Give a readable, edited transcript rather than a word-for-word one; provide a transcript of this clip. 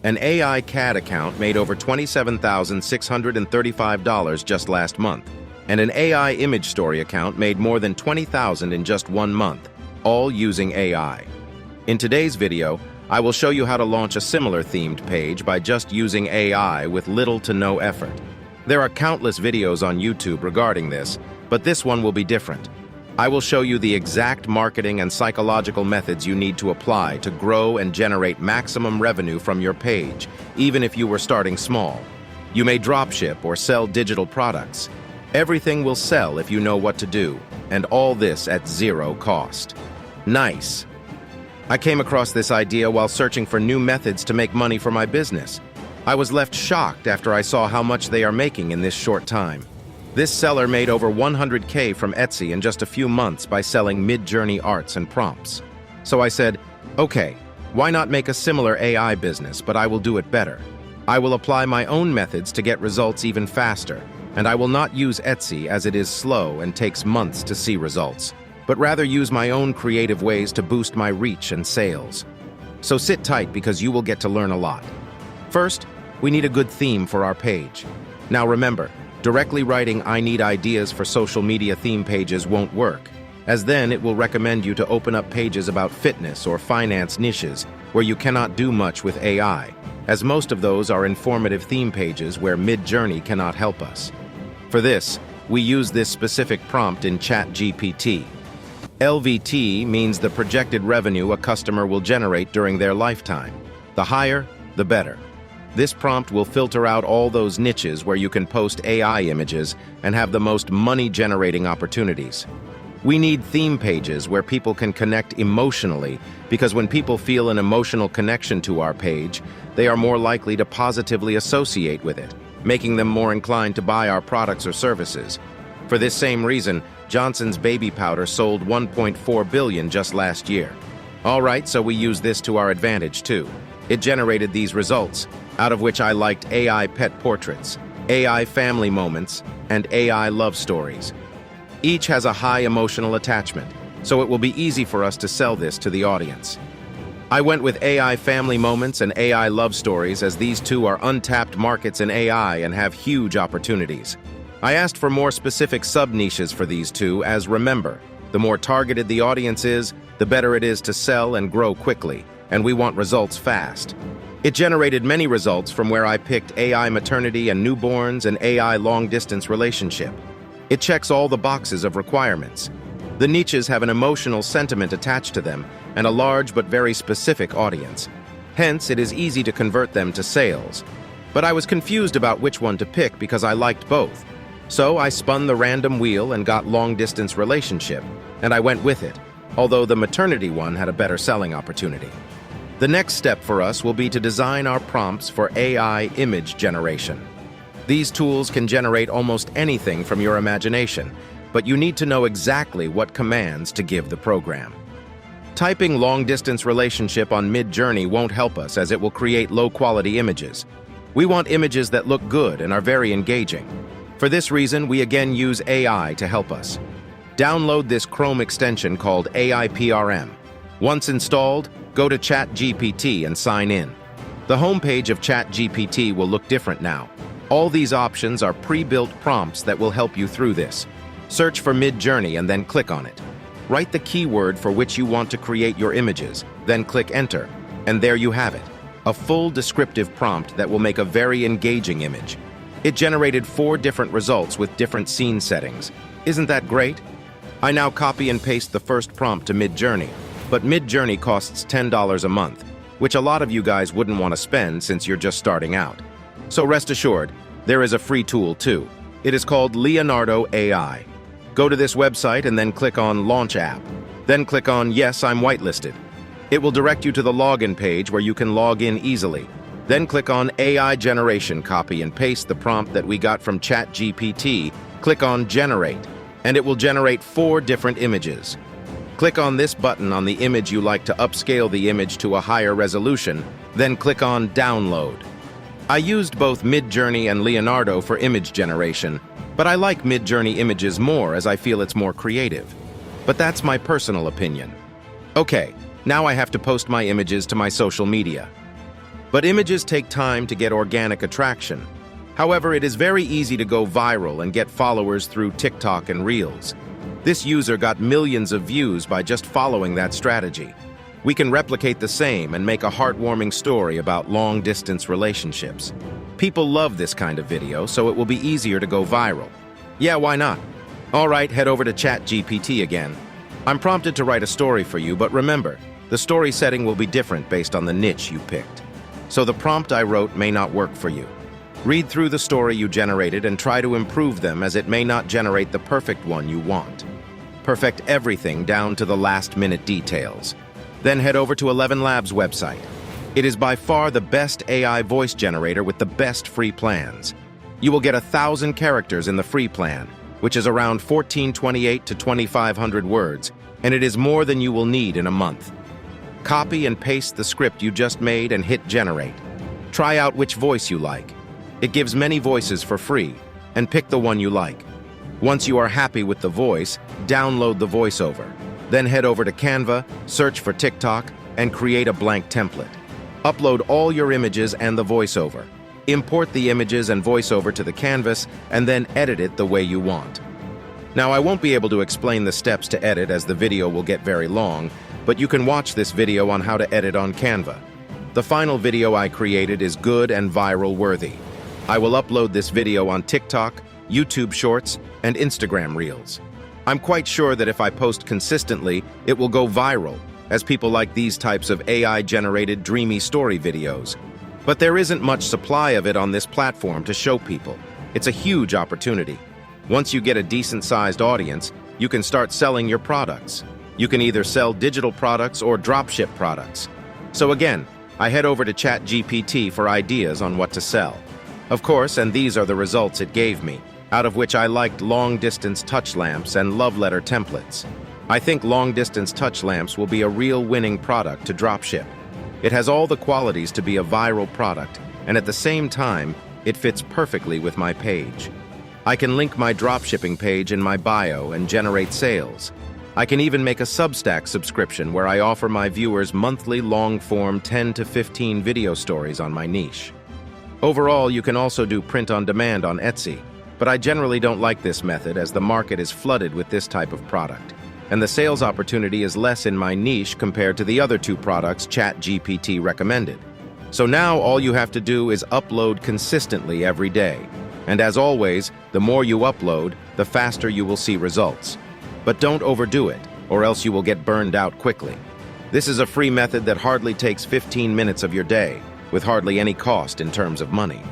An AI CAD account made over $27,635 just last month, and an AI image story account made more than $20,000 in just 1 month, all using AI. In today's video, I will show you how to launch a similar themed page by just using AI with little to no effort. There are countless videos on YouTube regarding this, but this one will be different. I will show you the exact marketing and psychological methods you need to apply to grow and generate maximum revenue from your page, even if you were starting small. You may dropship or sell digital products. Everything will sell if you know what to do, and all this at zero cost. Nice! I came across this idea while searching for new methods to make money for my business. I was left shocked after I saw how much they are making in this short time. This seller made over $100K from Etsy in just a few months by selling Midjourney arts and prompts. So I said, okay, why not make a similar AI business, but I will do it better. I will apply my own methods to get results even faster, and I will not use Etsy as it is slow and takes months to see results, but rather use my own creative ways to boost my reach and sales. So sit tight because you will get to learn a lot. First, we need a good theme for our page. Now remember, directly writing "I need ideas for social media theme pages" won't work, as then it will recommend you to open up pages about fitness or finance niches where you cannot do much with AI, as most of those are informative theme pages where Midjourney cannot help us. For this, we use this specific prompt in ChatGPT. LVT means the projected revenue a customer will generate during their lifetime. The higher, the better. This prompt will filter out all those niches where you can post AI images and have the most money-generating opportunities. We need theme pages where people can connect emotionally, because when people feel an emotional connection to our page, they are more likely to positively associate with it, making them more inclined to buy our products or services. For this same reason, Johnson's baby powder sold $1.4 billion just last year. All right, so we use this to our advantage too. It generated these results, out of which I liked AI pet portraits, AI family moments, and AI love stories. Each has a high emotional attachment, so it will be easy for us to sell this to the audience. I went with AI family moments and AI love stories as these two are untapped markets in AI and have huge opportunities. I asked for more specific sub-niches for these two, as remember, the more targeted the audience is, the better it is to sell and grow quickly, and we want results fast. It generated many results from where I picked AI maternity and newborns and AI long-distance relationship. It checks all the boxes of requirements. The niches have an emotional sentiment attached to them and a large but very specific audience. Hence, it is easy to convert them to sales. But I was confused about which one to pick because I liked both. So I spun the random wheel and got long-distance relationship, and I went with it, although the maternity one had a better selling opportunity. The next step for us will be to design our prompts for AI image generation. These tools can generate almost anything from your imagination, but you need to know exactly what commands to give the program. Typing long-distance relationship on Midjourney won't help us as it will create low-quality images. We want images that look good and are very engaging. For this reason, we again use AI to help us. Download this Chrome extension called AI PRM. Once installed, go to ChatGPT and sign in. The homepage of ChatGPT will look different now. All these options are pre-built prompts that will help you through this. Search for Midjourney and then click on it. Write the keyword for which you want to create your images, then click Enter, and there you have it. A full descriptive prompt that will make a very engaging image. It generated 4 different results with different scene settings. Isn't that great? I now copy and paste the first prompt to Midjourney, but Midjourney costs $10 a month, which a lot of you guys wouldn't want to spend since you're just starting out. So rest assured, there is a free tool too. It is called Leonardo AI. Go to this website and then click on Launch App. Then click on Yes, I'm whitelisted. It will direct you to the login page where you can log in easily. Then click on AI Generation, copy and paste the prompt that we got from ChatGPT. Click on Generate, and it will generate 4 different images. Click on this button on the image you like to upscale the image to a higher resolution, then click on Download. I used both Midjourney and Leonardo for image generation, but I like Midjourney images more as I feel it's more creative. But that's my personal opinion. Okay, now I have to post my images to my social media. But images take time to get organic attraction. However, it is very easy to go viral and get followers through TikTok and Reels. This user got millions of views by just following that strategy. We can replicate the same and make a heartwarming story about long-distance relationships. People love this kind of video, so it will be easier to go viral. Yeah, why not? All right, head over to ChatGPT again. I'm prompted to write a story for you, but remember, the story setting will be different based on the niche you picked. So the prompt I wrote may not work for you. Read through the story you generated and try to improve them, as it may not generate the perfect one you want. Perfect everything down to the last-minute details. Then head over to 11 Labs website. It is by far the best AI voice generator with the best free plans. You will get 1,000 characters in the free plan, which is around 1428 to 2500 words, and it is more than you will need in a month. Copy and paste the script you just made and hit generate. Try out which voice you like. It gives many voices for free, and pick the one you like. Once you are happy with the voice, download the voiceover. Then head over to Canva, search for TikTok, and create a blank template. Upload all your images and the voiceover. Import the images and voiceover to the canvas, and then edit it the way you want. Now, I won't be able to explain the steps to edit, as the video will get very long, but you can watch this video on how to edit on Canva. The final video I created is good and viral worthy. I will upload this video on TikTok, YouTube Shorts, and Instagram Reels. I'm quite sure that if I post consistently, it will go viral, as people like these types of AI-generated dreamy story videos. But there isn't much supply of it on this platform to show people. It's a huge opportunity. Once you get a decent-sized audience, you can start selling your products. You can either sell digital products or dropship products. So again, I head over to ChatGPT for ideas on what to sell. Of course, and these are the results it gave me, out of which I liked long-distance touch lamps and love letter templates. I think long-distance touch lamps will be a real winning product to dropship. It has all the qualities to be a viral product, and at the same time, it fits perfectly with my page. I can link my dropshipping page in my bio and generate sales. I can even make a Substack subscription where I offer my viewers monthly long-form 10 to 15 video stories on my niche. Overall, you can also do print on demand on Etsy, but I generally don't like this method, as the market is flooded with this type of product, and the sales opportunity is less in my niche compared to the other two products ChatGPT recommended. So now all you have to do is upload consistently every day. And as always, the more you upload, the faster you will see results. But don't overdo it, or else you will get burned out quickly. This is a free method that hardly takes 15 minutes of your day, with hardly any cost in terms of money.